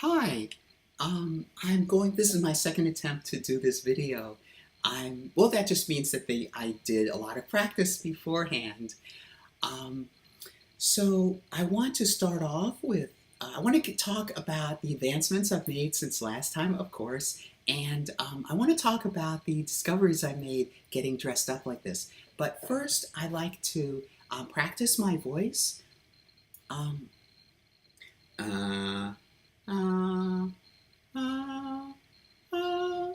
Hi, this is my second attempt to do this video. Well, that just means that I did a lot of practice beforehand. Um, so I want to start off with, I want to talk about the advancements I've made since last time, of course, and I want to talk about the discoveries I made getting dressed up like this. But first, I like to practice my voice. Um, uh, uh, uh, uh,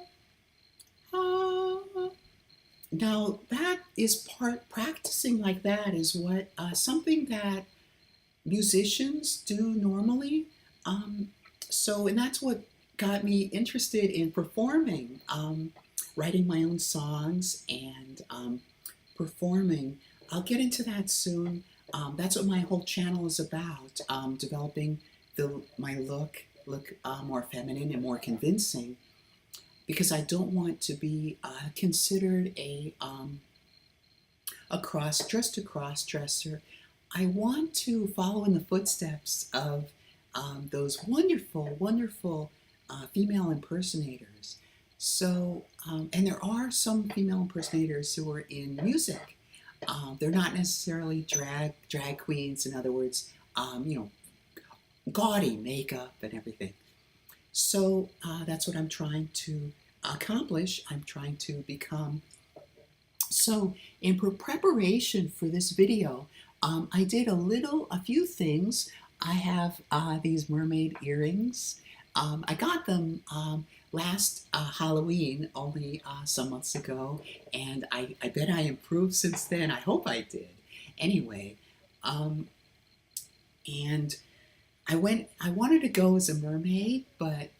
uh. Now practicing like that is what something that musicians do normally. Um, and that's what got me interested in performing, writing my own songs and performing. I'll get into that soon. That's what my whole channel is about, developing my look more feminine and more convincing, because I don't want to be considered just a cross dresser. I want to follow in the footsteps of those wonderful, wonderful female impersonators. And there are some female impersonators who are in music. They're not necessarily drag queens. In other words, gaudy makeup and everything. So that's what I'm trying to accomplish. I'm trying to become. So in preparation for this video, I did a few things. I have these mermaid earrings. I got them last Halloween, only some months ago, and I bet I improved since then. I hope I did. Anyway, and I wanted to go as a mermaid, but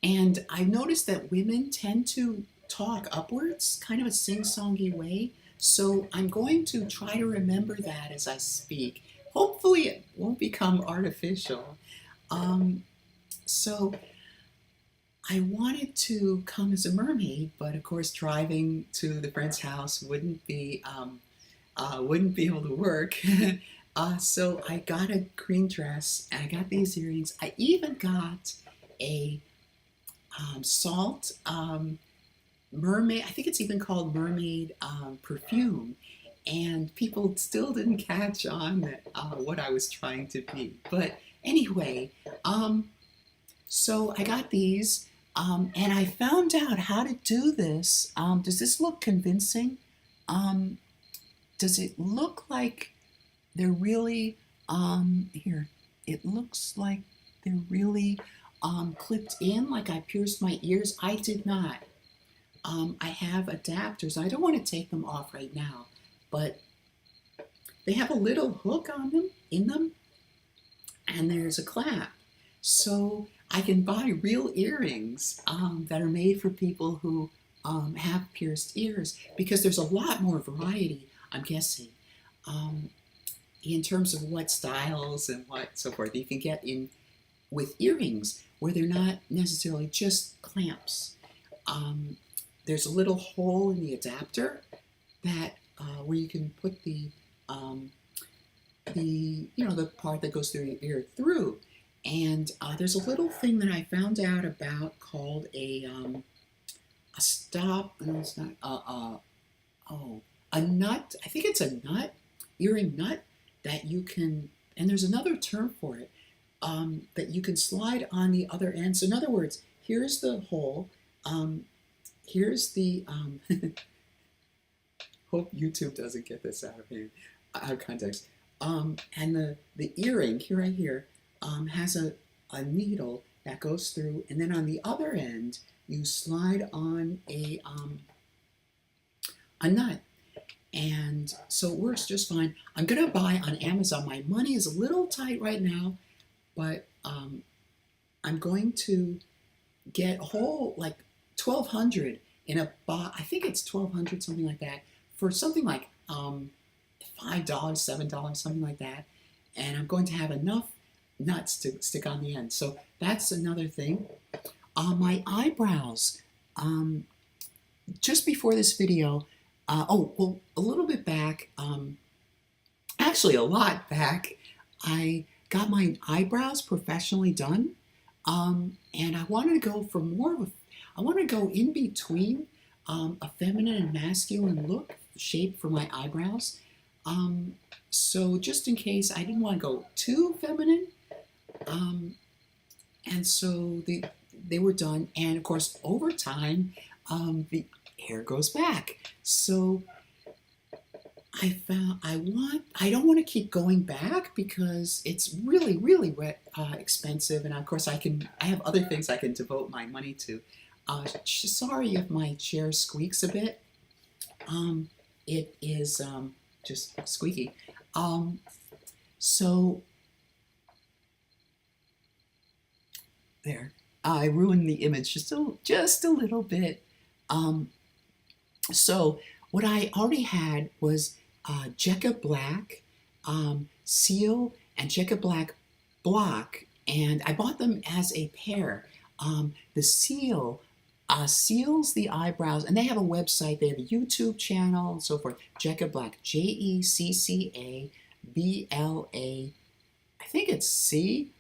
and I noticed that women tend to talk upwards, kind of a sing-songy way. So I'm going to try to remember that as I speak. Hopefully it won't become artificial. So I wanted to come as a mermaid, but of course driving to the friend's house wouldn't be able to work. So I got a green dress and I got these earrings. I even got a salt mermaid, I think it's even called mermaid perfume, and people still didn't catch on what I was trying to be. But anyway, so I got these, and I found out how to do this. Does this look convincing? Does it look like they're really, here, it looks like they're really clipped in, like I pierced my ears? I did not. I have adapters. I don't want to take them off right now, but they have a little hook in them, and there's a clasp. So I can buy real earrings that are made for people who have pierced ears, because there's a lot more variety, I'm guessing, in terms of what styles and what so forth you can get in with earrings where they're not necessarily just clamps. There's a little hole in the adapter that where you can put the part that goes through your ear through. And there's a little thing that I found out about called a stop. No, it's not. A nut. I think it's a nut, earring nut that you can. And there's another term for it that you can slide on the other end. So in other words, here's the hole. Here's the, hope YouTube doesn't get this out of context. And the earring, right here, has a needle that goes through, and then on the other end, you slide on a nut. And so it works just fine. I'm gonna buy on Amazon. My money is a little tight right now, but I'm going to get a whole, like, 1,200 in a box. I think it's 1,200, something like that, for something like $5, $7, something like that. And I'm going to have enough nuts to stick on the end. So that's another thing. My eyebrows. Just before this video, a little bit back, actually a lot back, I got my eyebrows professionally done, and I wanted to go for more of a, I wanted to go in between a feminine and masculine look shape for my eyebrows. Um, so just in case I didn't want to go too feminine, um, and so they were done. And of course, over time, the hair grows back. So I found I don't want to keep going back because it's really really expensive, and of course I have other things I can devote my money to. Sorry if my chair squeaks a bit. It is just squeaky. Um, so there, I ruined the image just a little bit. Um, so what I already had was Jecca Black Seal and Jecca Black Block, and I bought them as a pair. The Seal seals the eyebrows, and they have a website, they have a YouTube channel, and so forth. Jecca Black, JECCA BLA, I think it's C.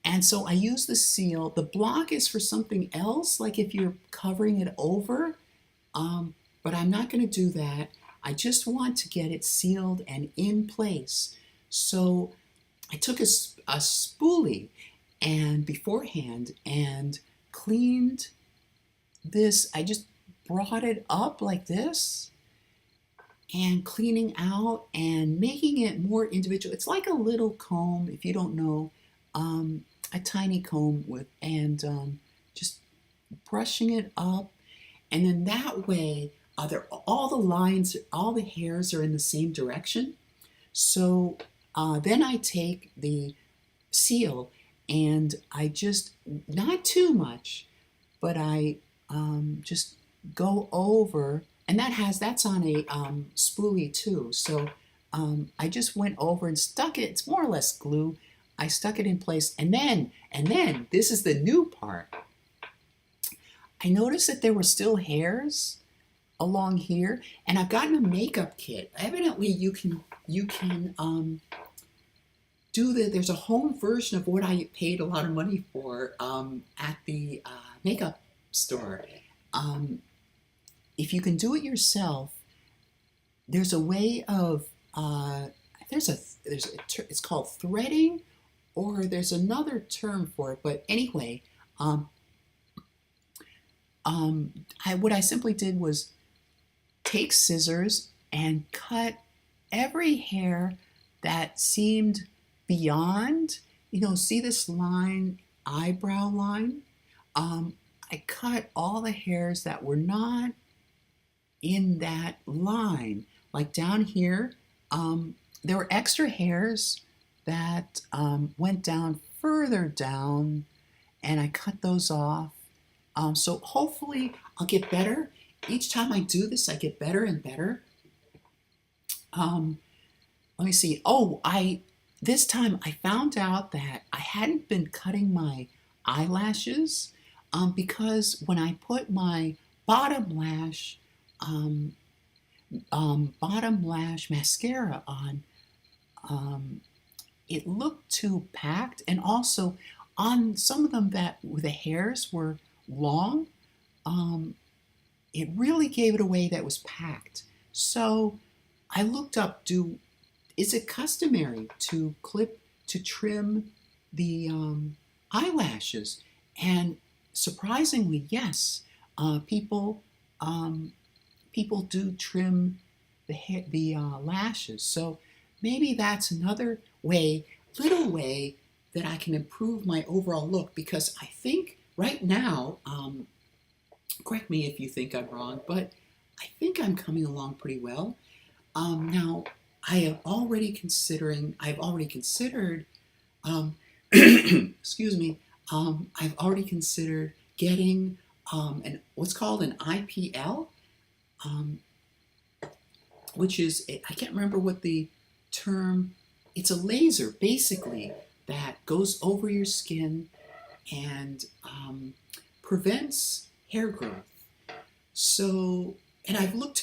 And so I use the seal. The block is for something else, like if you're covering it over, but I'm not going to do that. I just want to get it sealed and in place. So I took a spoolie and beforehand and cleaned this. I just brought it up like this and cleaning out and making it more individual. It's like a little comb, if you don't know, a tiny comb with, and just brushing it up. And then that way, all the lines, all the hairs are in the same direction. So then I take the seal and I just, not too much, but I just go over, and that's on a spoolie too. So I just went over and stuck it. It's more or less glue. I stuck it in place, and then this is the new part. I noticed that there were still hairs along here, and I've gotten a makeup kit. Evidently, you can there's a home version of what I paid a lot of money for at the makeup store. If you can do it yourself, there's a way of it's called threading, or there's another term for it. But anyway, what I simply did was take scissors and cut every hair that seemed beyond, see this line, eyebrow line? I cut all the hairs that were not in that line. Like down here, there were extra hairs that went down further down, and I cut those off. So hopefully I'll get better. Each time I do this, I get better and better. Let me see. This time I found out that I hadn't been cutting my eyelashes because when I put my bottom lash mascara on, it looked too packed, and also on some of them that the hairs were long, it really gave it away that was packed. So I looked up, is it customary to trim the eyelashes? And surprisingly, yes, people do trim the lashes. So maybe that's another little way that I can improve my overall look, because I think right now, correct me if you think I'm wrong, but I think I'm coming along pretty well. Now, I've already considered, excuse me, I've already considered getting what's called an IPL, which is, I can't remember what the term, it's a laser basically that goes over your skin and prevents hair growth. So, and I've looked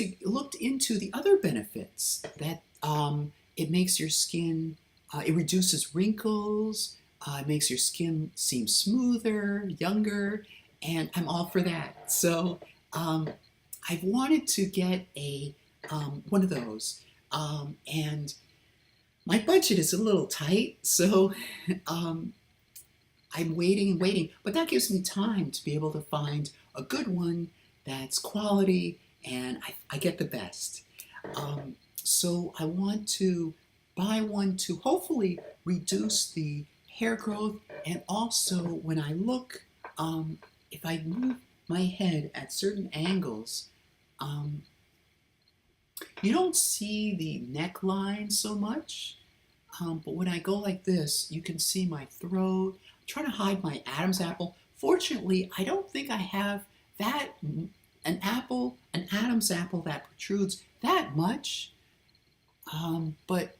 into the other benefits that it makes your skin, it reduces wrinkles, it makes your skin seem smoother, younger, and I'm all for that. So um, I've wanted to get a one of those, and my budget is a little tight, so um, I'm waiting and waiting, but that gives me time to be able to find a good one that's quality and I get the best. So I want to buy one to hopefully reduce the hair growth, and also when I look, if I move my head at certain angles, um, you don't see the neckline so much. But when I go like this, you can see my throat. I'm trying to hide my Adam's apple. Fortunately, I don't think I have that an Adam's apple that protrudes that much. But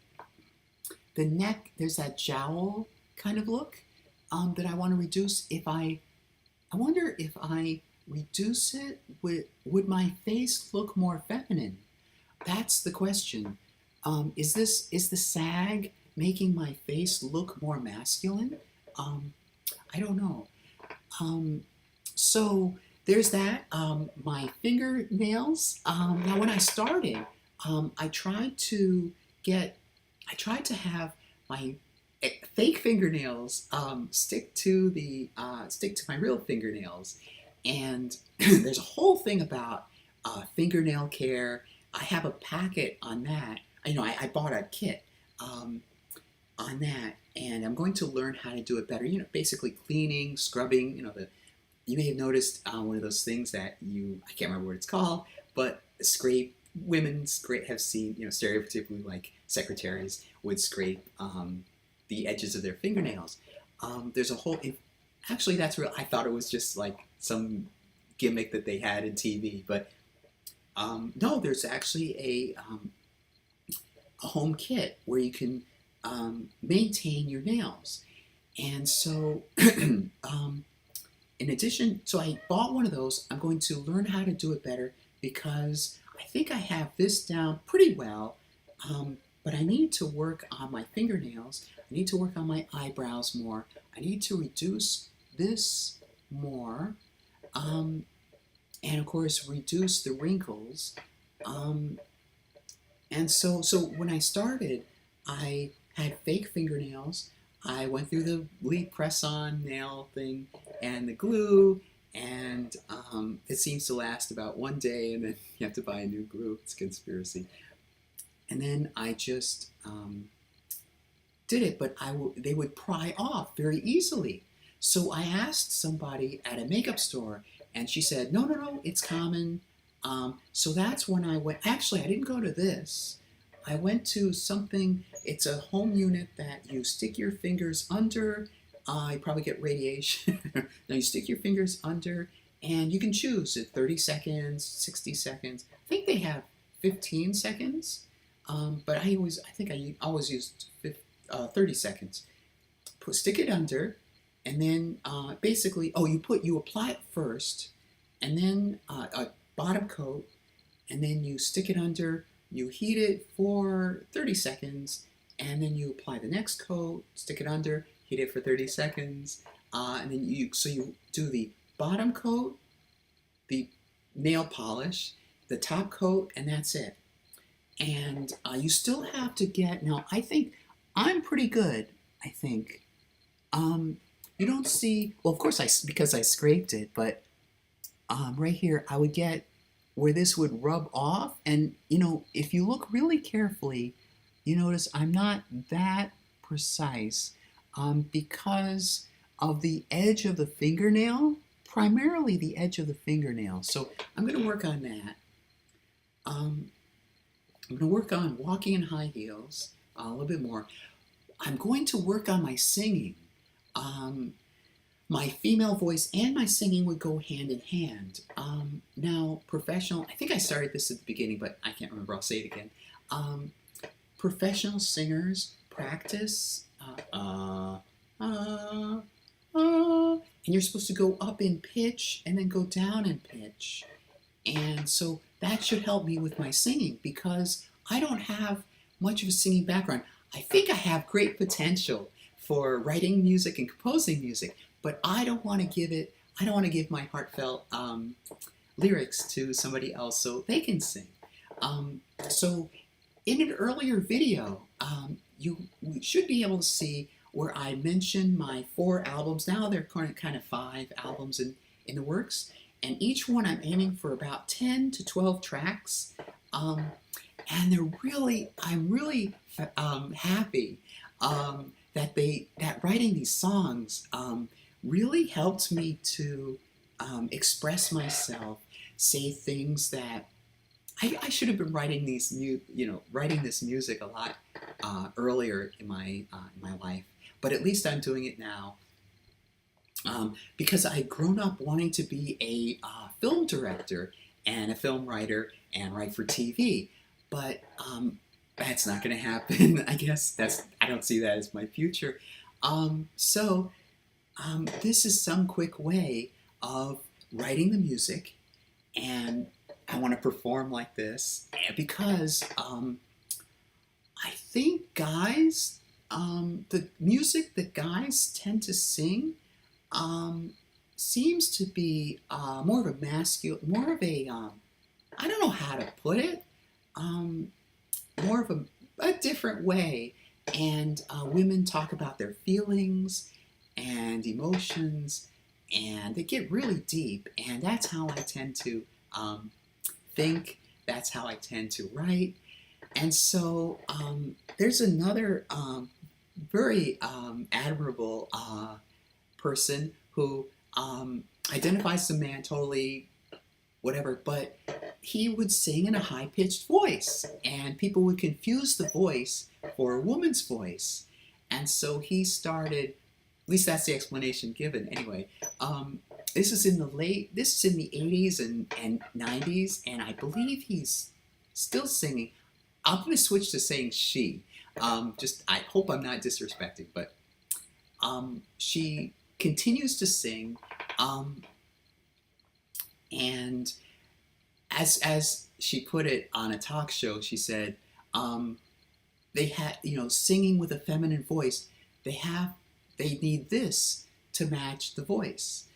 the neck, there's that jowl kind of look that I want to reduce. I wonder if I reduce it, would my face look more feminine? That's the question. Is the sag making my face look more masculine? I don't know. So there's that. My fingernails. Now, when I started, I tried to have my fake fingernails stick to my real fingernails, and there's a whole thing about fingernail care. I have a packet on that. I bought a kit on that, and I'm going to learn how to do it better. Basically cleaning, scrubbing. You may have noticed one of those things that I can't remember what it's called, but women have seen, stereotypically like secretaries would scrape the edges of their fingernails. There's a whole, actually that's real. I thought it was just like some gimmick that they had in TV, but no, there's actually a home kit where you can maintain your nails. And so in addition, so I bought one of those. I'm going to learn how to do it better because I think I have this down pretty well, but I need to work on my fingernails. I need to work on my eyebrows more. I need to reduce this more, and of course reduce the wrinkles. And so when I started, I had fake fingernails. I went through the lead press-on nail thing and the glue, and it seems to last about one day, and then you have to buy a new glue. It's a conspiracy. And then I just did it, but they would pry off very easily. So I asked somebody at a makeup store, and she said, no, it's common. So that's when I went. Actually, I didn't go to this. I went to something. It's a home unit that you stick your fingers under. You probably get radiation. Now you stick your fingers under, and you can choose 30 seconds, 60 seconds. I think they have 15 seconds, but I always used 30 seconds. Stick it under, and then basically, you apply it first, and then a bottom coat, and then you stick it under. You heat it for 30 seconds, and then you apply the next coat, stick it under, heat it for 30 seconds, and then you do the bottom coat, the nail polish, the top coat, and that's it. And you still have to now I think I'm pretty good, I think. You don't see, well, of course, because I scraped it, but right here, I would get where this would rub off. And, if you look really carefully, you notice I'm not that precise because of the edge of the fingernail, primarily the edge of the fingernail. So I'm going to work on that. I'm going to work on walking in high heels a little bit more. I'm going to work on my singing. My female voice and my singing would go hand in hand. Now, professional, I think I started this at the beginning, but I can't remember. I'll say it again. Professional singers practice, and you're supposed to go up in pitch and then go down in pitch. And so that should help me with my singing because I don't have much of a singing background. I think I have great potential for writing music and composing music, but I don't want to give it. I don't want to give my heartfelt lyrics to somebody else so they can sing. So in an earlier video, you should be able to see where I mentioned my 4 albums. Now they're kind of 5 albums in the works, and each one I'm aiming for about 10 to 12 tracks. And I'm really happy that writing these songs really helped me to express myself, say things that I should have been writing writing this music a lot earlier in my life, but at least I'm doing it now because I'd grown up wanting to be a film director and a film writer and write for TV, but that's not going to happen. I guess I don't see that as my future. So this is some quick way of writing the music, and I want to perform like this because I think guys, the music that guys tend to sing seems to be more of a I don't know how to put it, more of a different way. And women talk about their feelings and emotions, and they get really deep, and that's how I tend to think, that's how I tend to write. And so there's another very admirable person who identifies as a man, totally whatever, but he would sing in a high-pitched voice, and people would confuse the voice for a woman's voice. And so he started, at least that's the explanation given anyway. This is in the 80s and 90s, and I believe he's still singing. I'm going to switch to saying she. I hope I'm not disrespecting, but she continues to sing, and as she put it on a talk show, she said they had, singing with a feminine voice. They need this to match the voice.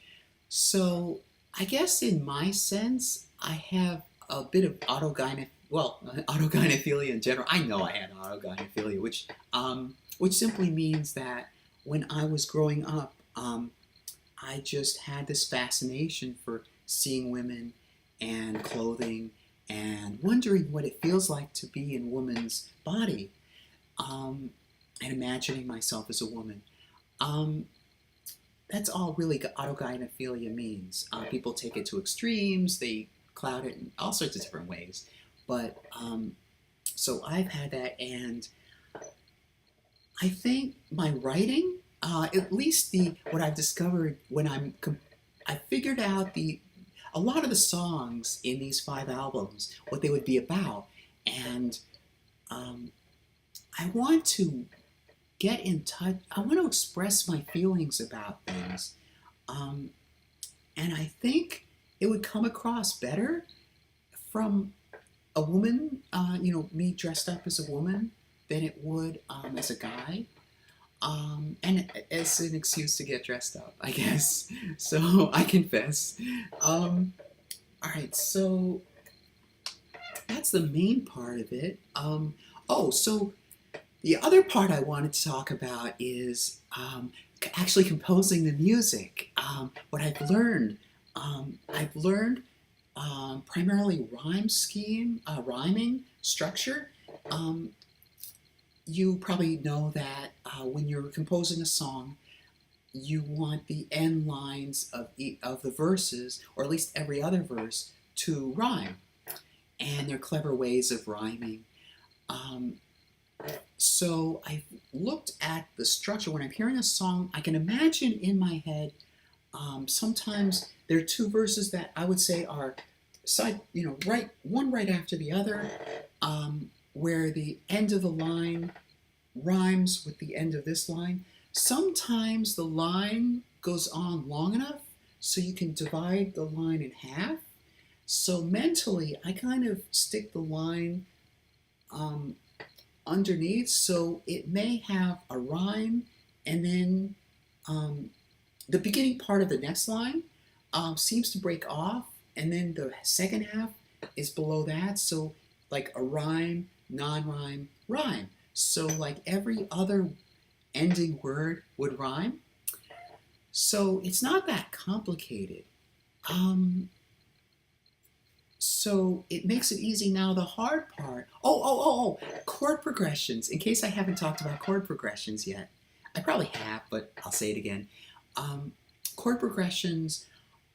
So I guess in my sense, I have a bit of autogynephilia in general. I know I had autogynephilia, which simply means that when I was growing up, I just had this fascination for seeing women and clothing and wondering what it feels like to be in a woman's body, and imagining myself as a woman. That's all really autogynephilia means. People take it to extremes, they cloud it in all sorts of different ways. But so I've had that, and I think my writing, at least what I've discovered when I figured out a lot of the songs in these 5 albums, what they would be about, and I want to get in touch. I want to express my feelings about things, and I think it would come across better from a woman, me dressed up as a woman, than it would as a guy. And as an excuse to get dressed up, I guess. So I confess. All right, so that's the main part of it. So the other part I wanted to talk about is actually composing the music. What I've learned primarily rhyming structure. You probably know that when you're composing a song, you want the end lines of the verses, or at least every other verse, to rhyme. And there are clever ways of rhyming. So I looked at the structure. When I'm hearing a song, I can imagine in my head, sometimes there are 2 verses that I would say are one right after the other, where the end of the line rhymes with the end of this line. Sometimes the line goes on long enough so you can divide the line in half. So mentally, I kind of stick the line on underneath, so it may have a rhyme, and then um, the beginning part of the next line seems to break off, and then the second half is below that, so like a rhyme, non-rhyme, rhyme. So like every other ending word would rhyme. So it's not that complicated. Um, so it makes it easy. Now the hard part, chord progressions. In case I haven't talked about chord progressions yet. I probably have, but I'll say it again. Um, Chord progressions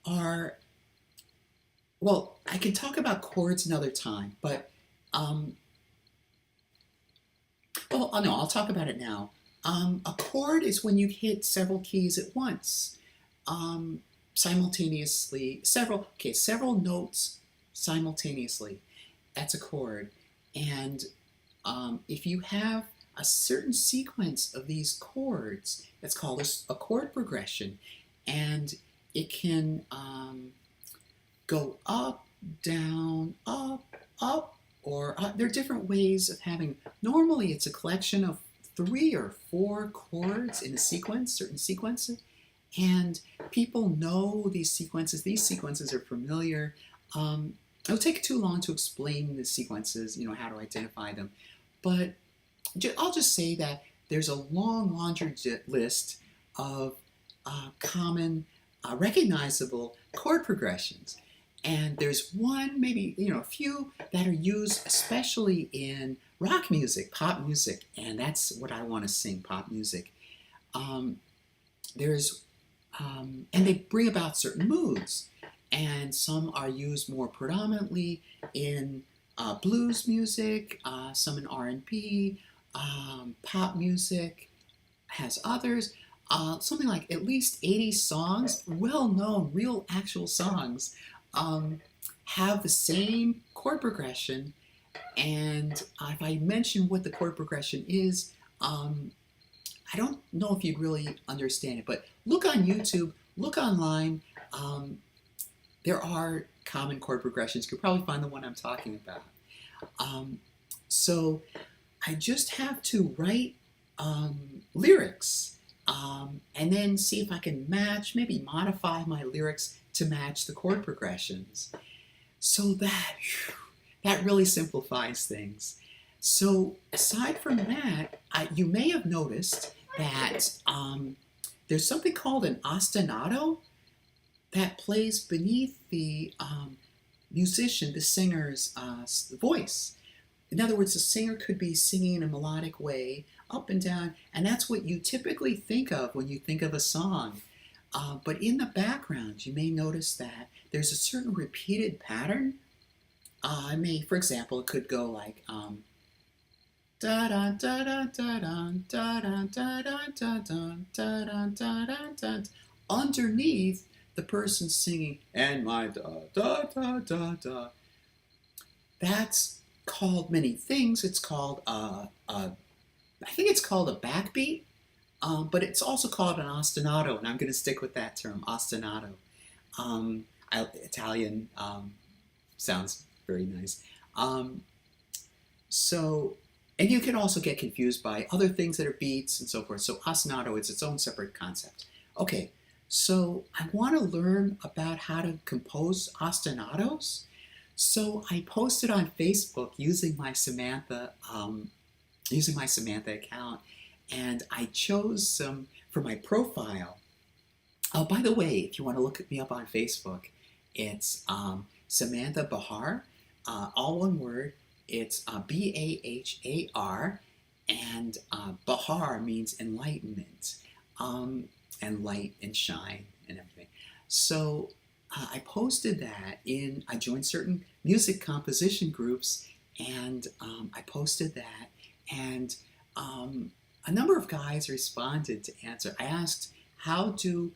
are, well, I can talk about chords another time, but, no, I'll talk about it now. A chord is when you hit several keys at once, um, simultaneously, several notes simultaneously. That's a chord. And if you have a certain sequence of these chords, that's called a chord progression. And it can go up, down, up, or there are different ways of having. Normally, it's a collection of 3 or 4 chords in a sequence, certain sequences, and people know these sequences. These sequences are familiar. It'll take too long to explain the sequences, how to identify them, but I'll just say that there's a long laundry list of common, recognizable chord progressions. And there's one, maybe, a few that are used especially in rock music, pop music, and that's what I want to sing, pop music. Um, there's, and they bring about certain moods, and some are used more predominantly in blues music, some in R&B, pop music has others. Something like at least 80 songs, well-known, real actual songs, have the same chord progression. And if I mention what the chord progression is, I don't know if you'd really understand it, but look on YouTube, look online. There are common chord progressions. You could probably find the one I'm talking about. So I just have to write lyrics and then see if I can match, maybe modify my lyrics to match the chord progressions. So that really simplifies things. So aside from that, you may have noticed that there's something called an ostinato that plays beneath the musician, the singer's voice. In other words, the singer could be singing in a melodic way, up and down, and that's what you typically think of when you think of a song. But in the background, you may notice that there's a certain repeated pattern. For example, it could go like da da da da da da da da da da da da da da da. Underneath the person singing, and my da da da da da. That's called many things. It's called I think it's called a backbeat, but it's also called an ostinato, and I'm going to stick with that term, ostinato. Italian sounds very nice. And you can also get confused by other things that are beats and so forth. So ostinato is its own separate concept. Okay, so I want to learn about how to compose ostinatos. So I posted on Facebook using my Samantha account, and I chose some for my profile. Oh, by the way, if you want to look me up on Facebook, it's Samantha Bahar, all one word. It's Bahar, and Bahar means enlightenment, and light and shine and everything. So I posted that I joined certain music composition groups, and I posted that, and a number of guys responded to answer. I asked, how could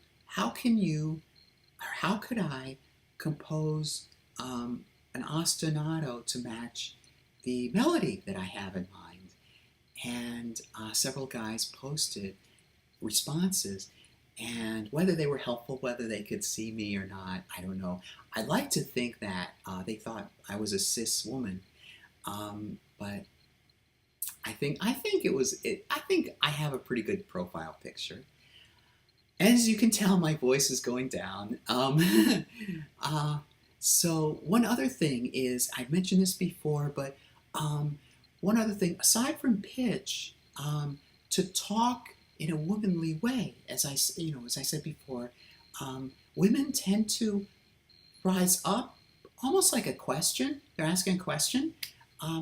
I compose an ostinato to match the melody that I have in mind? And several guys posted responses, and whether they were helpful, whether they could see me or not, I don't know. I like to think that they thought I was a cis woman, but I think I have a pretty good profile picture. As you can tell, my voice is going down. uh, so one other thing is, I mentioned this before, but um, one other thing, aside from pitch, to talk in a womanly way, as I said before, women tend to rise up almost like a question. They're asking a question.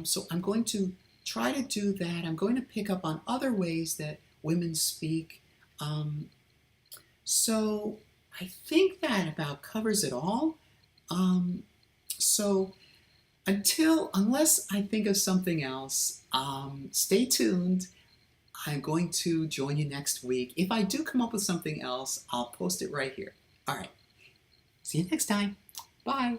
So I'm going to try to do that. I'm going to pick up on other ways that women speak. Um, so I think that about covers it all. Um, so unless I think of something else, stay tuned. I'm going to join you next week. If I do come up with something else, I'll post it right here. All right. See you next time. Bye.